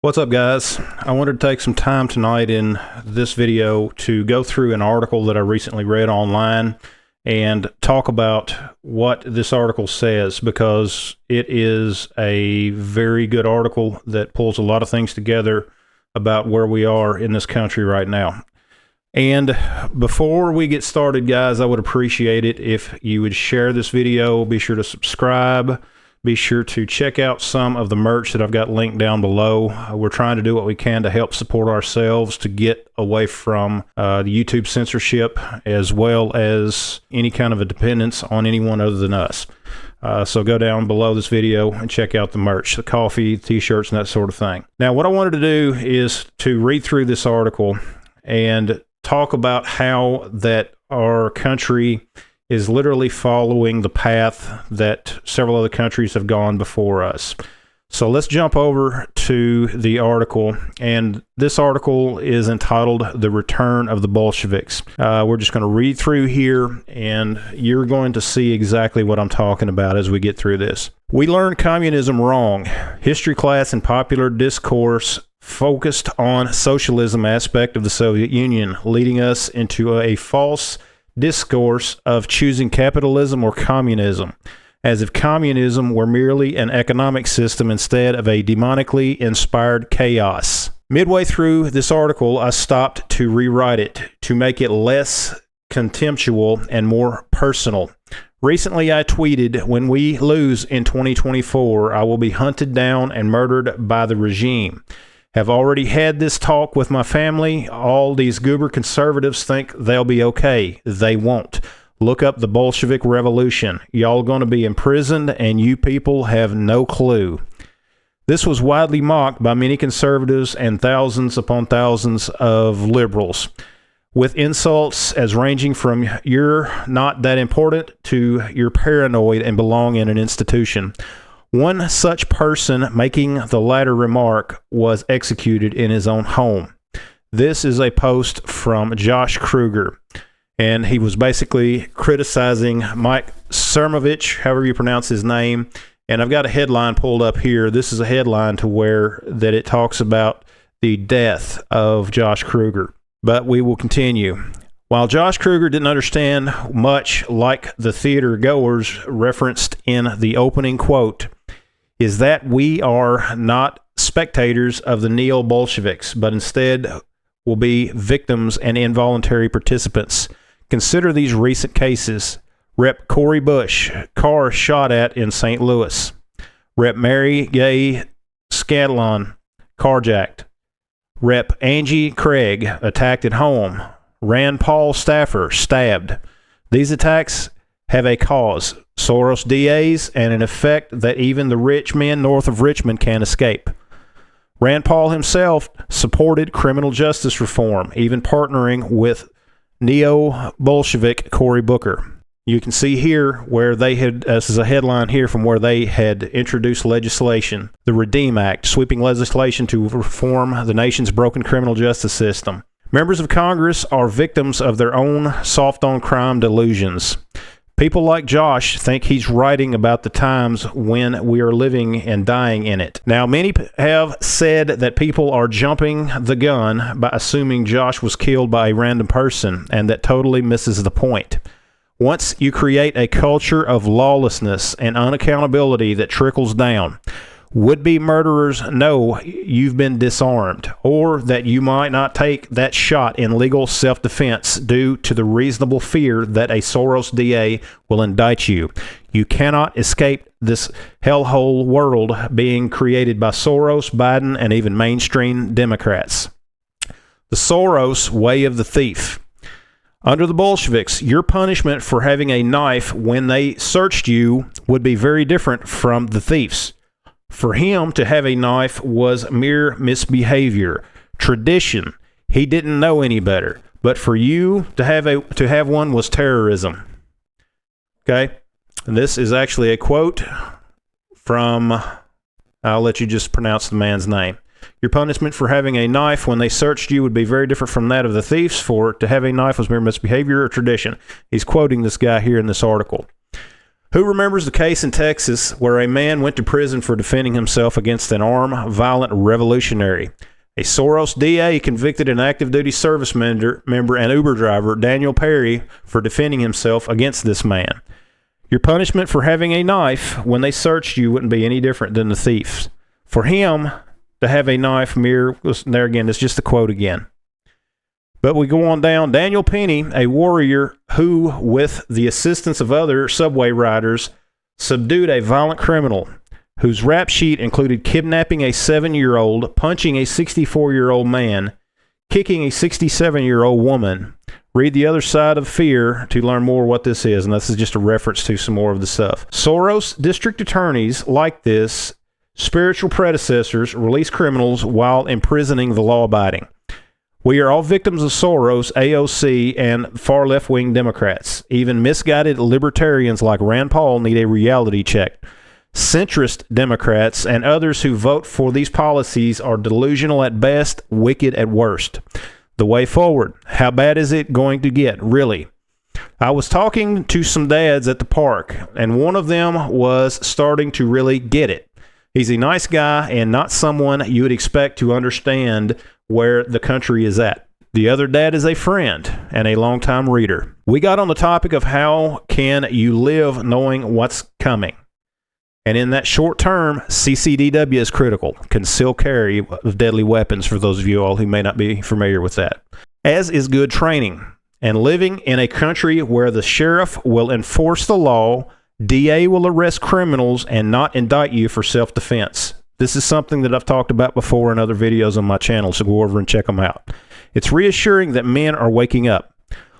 What's up, guys? I wanted to take some time tonight in this video to go through an article that I recently read online and talk about what this article says, because it is a very good article that pulls a lot of things together about where we are in this country right now. And before we get started, guys, I would appreciate it if you would share this video. Be sure to subscribe. Be sure to check out some of the merch that I've got linked down below. We're trying to do what we can to help support ourselves to get away from the YouTube censorship, as well as any kind of a dependence on anyone other than us. So go down below this video and check out the merch, the coffee, t-shirts, and that sort of thing. Now, what I wanted to do is to read through this article and talk about how that our country is literally following the path that several other countries have gone before us. So let's jump over to the article, and this article is entitled "The Return of the Bolsheviks." We're just going to read through here, and you're going to see exactly what I'm talking about as we get through this. We learned communism wrong. History class and popular discourse focused on socialism aspect of the Soviet Union, leading us into a false discourse of choosing capitalism or communism, as if communism were merely an economic system instead of a demonically inspired chaos. Midway through this article, I stopped to rewrite it to make it less contemptual and more personal. Recently, I tweeted, "When we lose in 2024, I will be hunted down and murdered by the regime. Have already had this talk with my family. All these goober conservatives think they'll be okay. They won't. Look up the Bolshevik Revolution. Y'all going to be imprisoned, and you people have no clue." This was widely mocked by many conservatives and thousands upon thousands of liberals, with insults as ranging from "you're not that important" to "you're paranoid and belong in an institution." One such person making the latter remark was executed in his own home. This is a post from Josh Kruger, and he was basically criticizing Mike Cernovich, however you pronounce his name. And I've got a headline pulled up here. This is a headline to where that it talks about the death of Josh Kruger. But we will continue. While Josh Kruger didn't understand much, like the theater goers referenced in the opening quote, is that we are not spectators of the neo-Bolsheviks, but instead will be victims and involuntary participants. Consider these recent cases. Rep. Cori Bush, car shot at in St. Louis. Rep. Mary Gay Scanlon, carjacked. Rep. Angie Craig, attacked at home. Rand Paul staffer, stabbed. These attacks have a cause, Soros DAs, and an effect that even the rich men north of Richmond can't escape. Rand Paul himself supported criminal justice reform, even partnering with neo-Bolshevik Cory Booker. You can see here where they had, this is a headline here from where they had introduced legislation, the Redeem Act, sweeping legislation to reform the nation's broken criminal justice system. Members of Congress are victims of their own soft-on-crime delusions. People like Josh think he's writing about the times when we are living and dying in it. Now, many have said that people are jumping the gun by assuming Josh was killed by a random person, and that totally misses the point. Once you create a culture of lawlessness and unaccountability that trickles down, would-be murderers know you've been disarmed, or that you might not take that shot in legal self-defense due to the reasonable fear that a Soros DA will indict you. You cannot escape this hellhole world being created by Soros, Biden, and even mainstream Democrats. The Soros way of the thief. Under the Bolsheviks, your punishment for having a knife when they searched you would be very different from the thief's. For him to have a knife was mere misbehavior, tradition. He didn't know any better. But for you to have one was terrorism. Okay? And this is actually a quote from, I'll let you just pronounce the man's name. Your punishment for having a knife when they searched you would be very different from that of the thieves. For to have a knife was mere misbehavior or tradition. He's quoting this guy here in this article. Who remembers the case in Texas where a man went to prison for defending himself against an armed, violent revolutionary? A Soros DA convicted an active duty service member and Uber driver, Daniel Perry, for defending himself against this man. Your punishment for having a knife when they searched you wouldn't be any different than the thief's. For him to have a knife, there again, it's just a quote again. But we go on down. Daniel Penny, a warrior who, with the assistance of other subway riders, subdued a violent criminal whose rap sheet included kidnapping a 7-year-old, punching a 64-year-old man, kicking a 67-year-old woman. Read The Other Side of Fear to learn more what this is, and this is just a reference to some more of the stuff. Soros district attorneys like this, spiritual predecessors, release criminals while imprisoning the law-abiding. We are all victims of Soros, AOC, and far left-wing Democrats. Even misguided libertarians like Rand Paul need a reality check. Centrist Democrats and others who vote for these policies are delusional at best, wicked at worst. The way forward. How bad is it going to get, really? I was talking to some dads at the park, and one of them was starting to really get it. He's a nice guy and not someone you would expect to understand where the country is at. The other dad is a friend and a longtime reader. We got on the topic of how can you live knowing what's coming. And in that short term, CCDW is critical. Concealed carry of deadly weapons, for those of you all who may not be familiar with that. As is good training. And living in a country where the sheriff will enforce the law, DA will arrest criminals and not indict you for self-defense. This is something that I've talked about before in other videos on my channel, so go over and check them out. It's reassuring that men are waking up.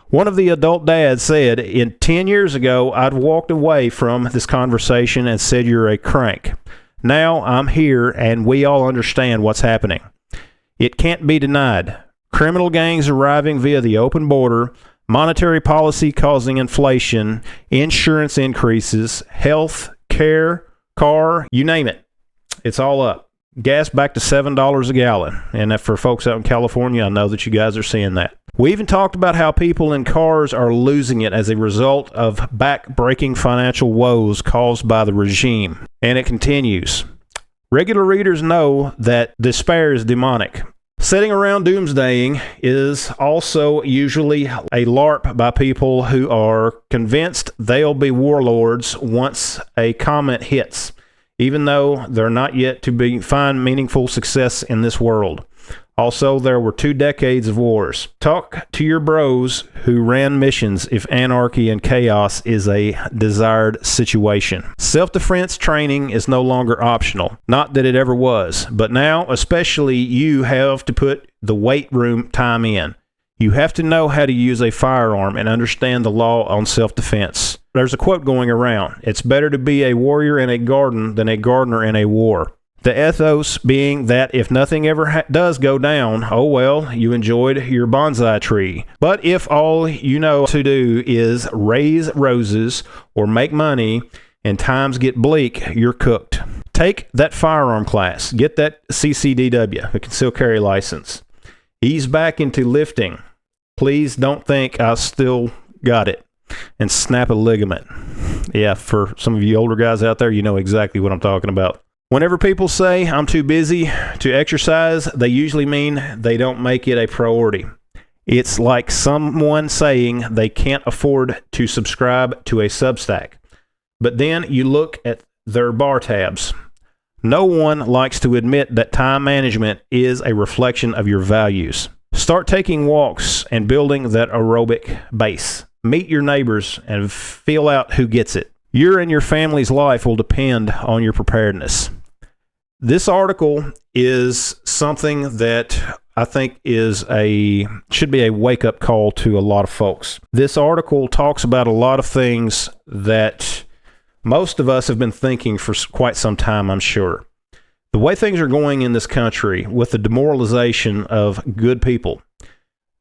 One of the adult dads said, 10 years ago, I'd walked away from this conversation and said you're a crank. Now I'm here and we all understand what's happening. It can't be denied. Criminal gangs arriving via the open border, monetary policy causing inflation, insurance increases, health, care, car, you name it. It's all up. Gas back to $7 a gallon. And for folks out in California, I know that you guys are seeing that. We even talked about how people in cars are losing it as a result of back-breaking financial woes caused by the regime. And it continues. Regular readers know that despair is demonic. Sitting around doomsdaying is also usually a LARP by people who are convinced they'll be warlords once a comment hits, even though they're not yet to find meaningful success in this world. Also, there were 2 decades of wars. Talk to your bros who ran missions if anarchy and chaos is a desired situation. Self-defense training is no longer optional. Not that it ever was, but now especially you have to put the weight room time in. You have to know how to use a firearm and understand the law on self-defense. There's a quote going around. It's better to be a warrior in a garden than a gardener in a war. The ethos being that if nothing ever does go down, oh well, you enjoyed your bonsai tree. But if all you know to do is raise roses or make money and times get bleak, you're cooked. Take that firearm class. Get that CCDW, the concealed carry license. Ease back into lifting. Please don't think I still got it. And snap a ligament. Yeah, for some of you older guys out there, you know exactly what I'm talking about. Whenever people say I'm too busy to exercise, they usually mean they don't make it a priority. It's like someone saying they can't afford to subscribe to a Substack. But then you look at their bar tabs. No one likes to admit that time management is a reflection of your values. Start taking walks and building that aerobic base. Meet your neighbors and feel out who gets it. Your and your family's life will depend on your preparedness. This article is something that I think should be a wake-up call to a lot of folks. This article talks about a lot of things that most of us have been thinking for quite some time, I'm sure. The way things are going in this country with the demoralization of good people,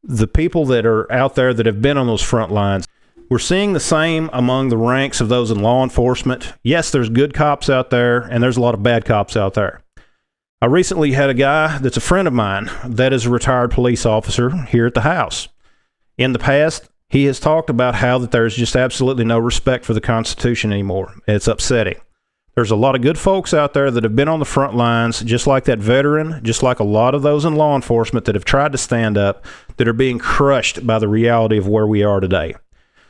the people that are out there that have been on those front lines, we're seeing the same among the ranks of those in law enforcement. Yes, there's good cops out there, and there's a lot of bad cops out there. I recently had a guy that's a friend of mine that is a retired police officer here at the house. In the past, he has talked about how that there's just absolutely no respect for the Constitution anymore. It's upsetting. There's a lot of good folks out there that have been on the front lines, just like that veteran, just like a lot of those in law enforcement that have tried to stand up, that are being crushed by the reality of where we are today.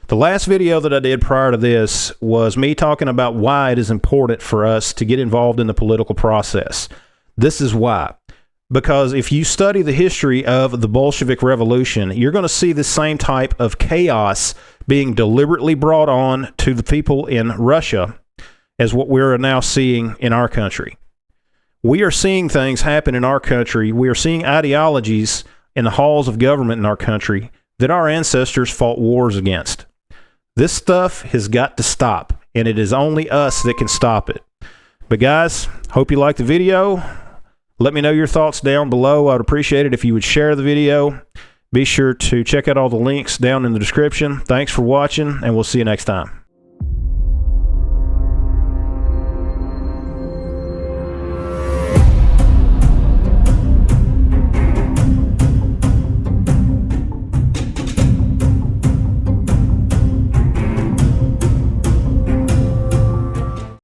The last video that I did prior to this was me talking about why it is important for us to get involved in the political process. This is why. Because if you study the history of the Bolshevik Revolution, you're going to see the same type of chaos being deliberately brought on to the people in Russia as what we're now seeing in our country. We are seeing things happen in our country. We are seeing ideologies in the halls of government in our country that our ancestors fought wars against. This stuff has got to stop, and it is only us that can stop it. But guys, hope you liked the video. Let me know your thoughts down below. I would appreciate it if you would share the video. Be sure to check out all the links down in the description. Thanks for watching, and we'll see you next time.